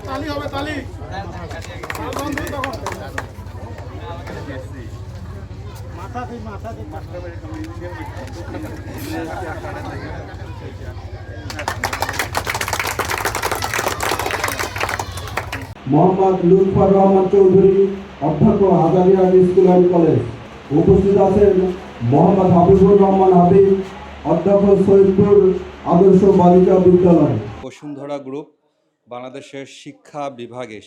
তালি হবে তালি বন্ধু তখন মাথা থেকে মোহাম্মদ লুৎফর রহমান চৌধুরী, অধ্যক্ষ আজারিয়া স্কুল অ্যান্ড কলেজ। উপস্থিত আছেন মোহাম্মদ হাবিবুর রহমান হাবিব, অধ্যক্ষ সৈয়দপুর আদর্শ বালিকা বিদ্যালয়। বসুন্ধরা গ্রুপ বাংলাদেশের শিক্ষা বিভাগে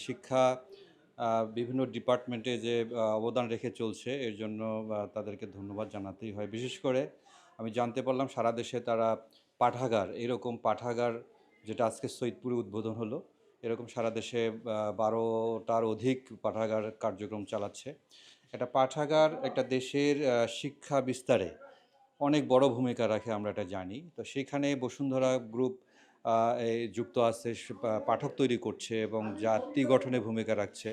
বিভিন্ন ডিপার্টমেন্টে যে অবদান রেখে চলছে, এর জন্য তাদেরকে ধন্যবাদ জানাতেই হয়। বিশেষ করে আমি জানতে পারলাম সারা দেশে তারা এরকম পাঠাগার যেটা আজকে সৈয়দপুরে উদ্বোধন হলো, এরকম সারা দেশে 12টার অধিক পাঠাগার কার্যক্রম চালাচ্ছে। একটা পাঠাগার একটা দেশের শিক্ষা বিস্তারে অনেক বড় ভূমিকা রাখে, আমরা এটা জানি। তো সেইখানে বসুন্ধরা গ্রুপ যুক্ত আছে, পাঠক তৈরি করছে এবং জাতি গঠনে ভূমিকা রাখছে।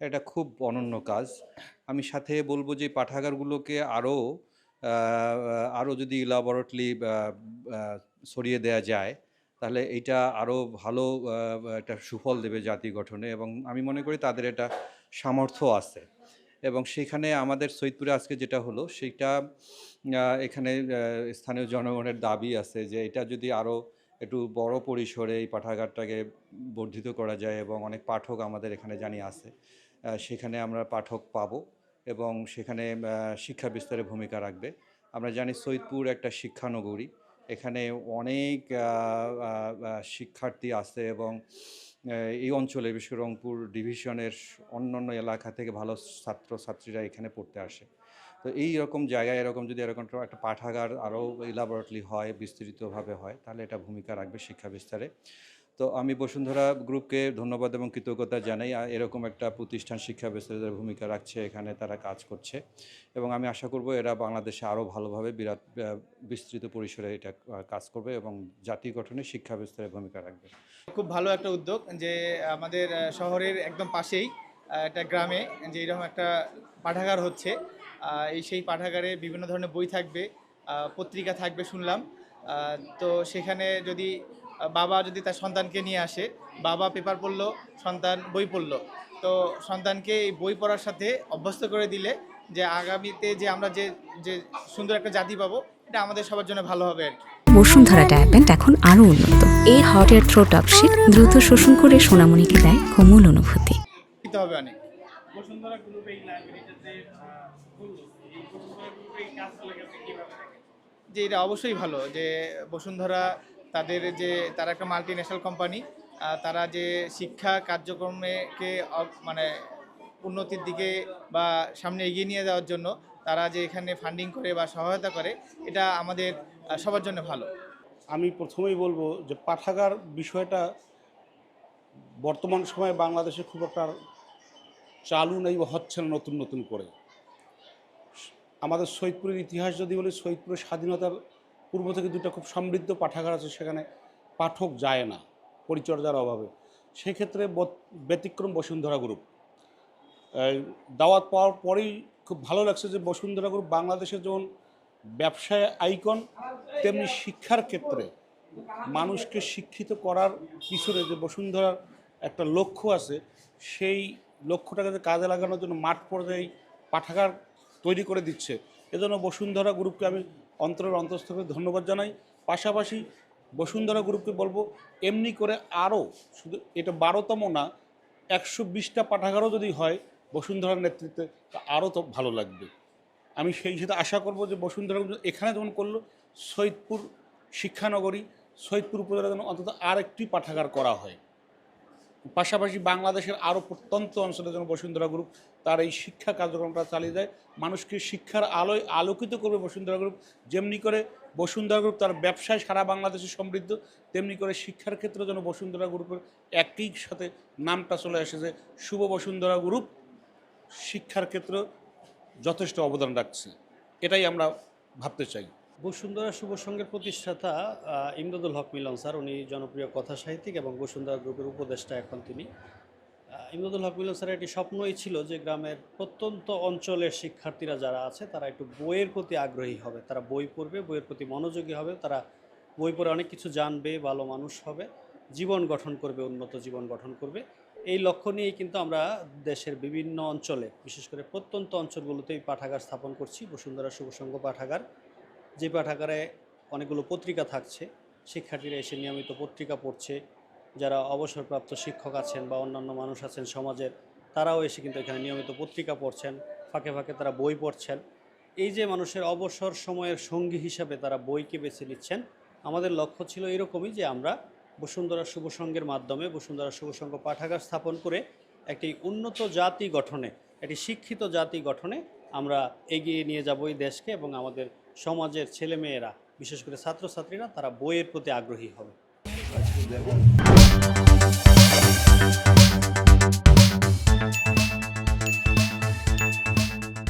এটা খুব অনন্য কাজ। আমি সাথে বলবো যে পাঠাগারগুলোকে আরও যদি ইলাবরেটলি ছড়িয়ে দেওয়া যায়, তাহলে এইটা আরও ভালো একটা সুফল দেবে জাতি গঠনে, এবং আমি মনে করি তাদের এটা সামর্থ্য আছে। এবং সেখানে আমাদের সৈয়দপুরে আজকে যেটা হলো সেইটা এখানে স্থানীয় জনগণের দাবি আছে যে এটা যদি আরও একটু বড় পরিসরে এই পাঠাগারটাকে বর্ধিত করা যায় এবং অনেক পাঠক আমাদের এখানে জানি আছে, সেখানে আমরা পাঠক পাবো এবং সেখানে শিক্ষা বিস্তারে ভূমিকা রাখবে। আমরা জানি সৈয়দপুর একটা শিক্ষানগরী, এখানে অনেক শিক্ষার্থী আছে এবং এই অঞ্চলে বিশেষ করে রংপুর ডিভিশনের অন্যান্য এলাকা থেকে ভালো ছাত্রছাত্রীরা এখানে পড়তে আসে। তো এই রকম জায়গায় এরকম একটা পাঠাগার আরও ইলাবরেটলি হয়, বিস্তৃতভাবে হয়, তাহলে এটা ভূমিকা রাখবে শিক্ষা বিস্তারে। তো আমি বসুন্ধরা গ্রুপকে ধন্যবাদ এবং কৃতজ্ঞতা জানাই। এরকম একটা প্রতিষ্ঠান শিক্ষা বিস্তারের ভূমিকা রাখছে, এখানে তারা কাজ করছে এবং আমি আশা করব এরা বাংলাদেশে আরও ভালোভাবে বিস্তৃত পরিসরে এটা কাজ করবে এবং জাতি গঠনে শিক্ষা বিস্তারের ভূমিকা রাখবে। খুব ভালো একটা উদ্যোগ যে আমাদের শহরের একদম পাশেই একটা গ্রামে যে এরকম একটা পাঠাগার হচ্ছে। সেই পাঠাগারে বিভিন্ন ধরনের বই থাকবে, পত্রিকা থাকবে শুনলাম। তো সেখানে যদি বাবা যদি তার সন্তানকে নিয়ে আসে, বাবা পেপার পড়লো, সন্তান বই পড়লো, তো সন্তানকে এই বই পড়ার সাথে অভ্যস্ত করে দিলে যে আগামীতে যে আমরা যে সুন্দর একটা জাতি পাবো, এটা আমাদের সবার জন্য ভালো হবে আর কি। বসুন্ধরা ডায়াপেন্ট এখন আরো উন্নত। এই হট এয়ার থ্রো টপ শীত দ্রুত শোষণ করে সোনামণিকে দেয় কোমল অনুভূতি। হবে অনেক বসুন্ধরা গ্রুপে এই লাইব্রেরিটাতে এই বসুন্ধরা গ্রুপে এই কাজগুলো কিভাবে দেখেন? যে এটা অবশ্যই ভালো যে বসুন্ধরা তারা একটা মাল্টি ন্যাশনাল কোম্পানি, তারা যে শিক্ষা কার্যক্রমকে মানে উন্নতির দিকে বা সামনে এগিয়ে নিয়ে যাওয়ার জন্য তারা যে এখানে ফান্ডিং করে বা সহায়তা করে, এটা আমাদের সবার জন্য ভালো। আমি প্রথমেই বলবো যে পাঠাগার বিষয়টা বর্তমান সময়ে বাংলাদেশে খুব একটা চালু নেই বা হচ্ছে না নতুন নতুন করে। আমাদের সৈয়দপুরের ইতিহাস যদি বলি, সৈয়দপুরের স্বাধীনতার পূর্ব থেকে দুটো খুব সমৃদ্ধ পাঠাগার আছে, সেখানে পাঠক যায় না পরিচর্যার অভাবে। সেক্ষেত্রে ব্যতিক্রম বসুন্ধরা গ্রুপ। দাওয়াত পাওয়ার পরেই খুব ভালো লাগছে যে বসুন্ধরা গ্রুপ বাংলাদেশের যেমন ব্যবসায় আইকন, তেমনি শিক্ষার ক্ষেত্রে মানুষকে শিক্ষিত করার পিছনে যে বসুন্ধরার একটা লক্ষ্য আছে, সেই লক্ষ্যটাকে কাজে লাগানোর জন্য মাঠ পর্যায়ে পাঠাগার তৈরি করে দিচ্ছে। এজন্য বসুন্ধরা গ্রুপকে আমি অন্তরের অন্তঃস্থ করে ধন্যবাদ জানাই। পাশাপাশি বসুন্ধরা গ্রুপকে বলবো এমনি করে আরও, শুধু এটা 12তম না, 120টা পাঠাগারও যদি হয় বসুন্ধরার নেতৃত্বে, আরও তো ভালো লাগবে। আমি সেই সাথে আশা করব যে বসুন্ধরা এখানে যেমন করলো, সৈয়দপুর শিক্ষানগরী, সৈয়দপুর উপজেলা যেন অন্তত আরেকটি পাঠাগার করা হয়। পাশাপাশি বাংলাদেশের আরও প্রত্যন্ত অঞ্চলে যেন বসুন্ধরা গ্রুপ তার এই শিক্ষা কার্যক্রমটা চালিয়ে যায়, মানুষকে শিক্ষার আলোয় আলোকিত করবে বসুন্ধরা গ্রুপ। যেমনি করে বসুন্ধরা গ্রুপ তার ব্যবসায় সারা বাংলাদেশে সমৃদ্ধ, তেমনি করে শিক্ষার ক্ষেত্রে যেন বসুন্ধরা গ্রুপের একই সাথে নামটা চলে আসে যে শুভ বসুন্ধরা গ্রুপ শিক্ষার ক্ষেত্রে যথেষ্ট অবদান রাখছে। এটাই আমরা ভাবতে চাই। বসুন্ধরা শুভ সংঘের প্রতিষ্ঠাতা ইমদাদুল হক মিলন স্যার, উনি জনপ্রিয় কথা সাহিত্যিক এবং বসুন্ধরা গ্রুপের উপদেষ্টা এখন তিনি। ইমদাদুল হক মিলন স্যারের একটি স্বপ্নই ছিল যে গ্রামের প্রত্যন্ত অঞ্চলের শিক্ষার্থীরা যারা আছে তারা একটু বইয়ের প্রতি আগ্রহী হবে, তারা বই পড়বে, বইয়ের প্রতি মনোযোগী হবে, তারা বই পড়ে অনেক কিছু জানবে, ভালো মানুষ হবে, জীবন গঠন করবে, উন্নত জীবন গঠন করবে। এই লক্ষ্য নিয়েই কিন্তু আমরা দেশের বিভিন্ন অঞ্চলে, বিশেষ করে প্রত্যন্ত অঞ্চলগুলোতেই পাঠাগার স্থাপন করছি, বসুন্ধরা শুভসংঘ পাঠাগার। যে পাঠাগারে অনেকগুলো পত্রিকা থাকছে, শিক্ষার্থীরা এসে নিয়মিত পত্রিকা পড়ছে, যারা অবসরপ্রাপ্ত শিক্ষক আছেন বা অন্যান্য মানুষ আছেন সমাজের, তারাও এসে কিন্তু এখানে নিয়মিত পত্রিকা পড়ছেন, ফাঁকে ফাঁকে তারা বই পড়ছেন। এই যে মানুষের অবসর সময়ের সঙ্গী হিসাবে তারা বইকে বেছে নিচ্ছেন, আমাদের লক্ষ্য ছিল এরকমই যে আমরা বসুন্ধরা শুভসংঘের মাধ্যমে, বসুন্ধরা শুভসংঘ পাঠাগার স্থাপন করে একটি উন্নত জাতি গঠনে, একটি শিক্ষিত জাতি গঠনে আমরা এগিয়ে নিয়ে যাব এই দেশকে, এবং আমাদের সমাজের ছেলেমেয়েরা, বিশেষ করে ছাত্রছাত্রীরা, তারা বইয়ের প্রতি আগ্রহী হবে।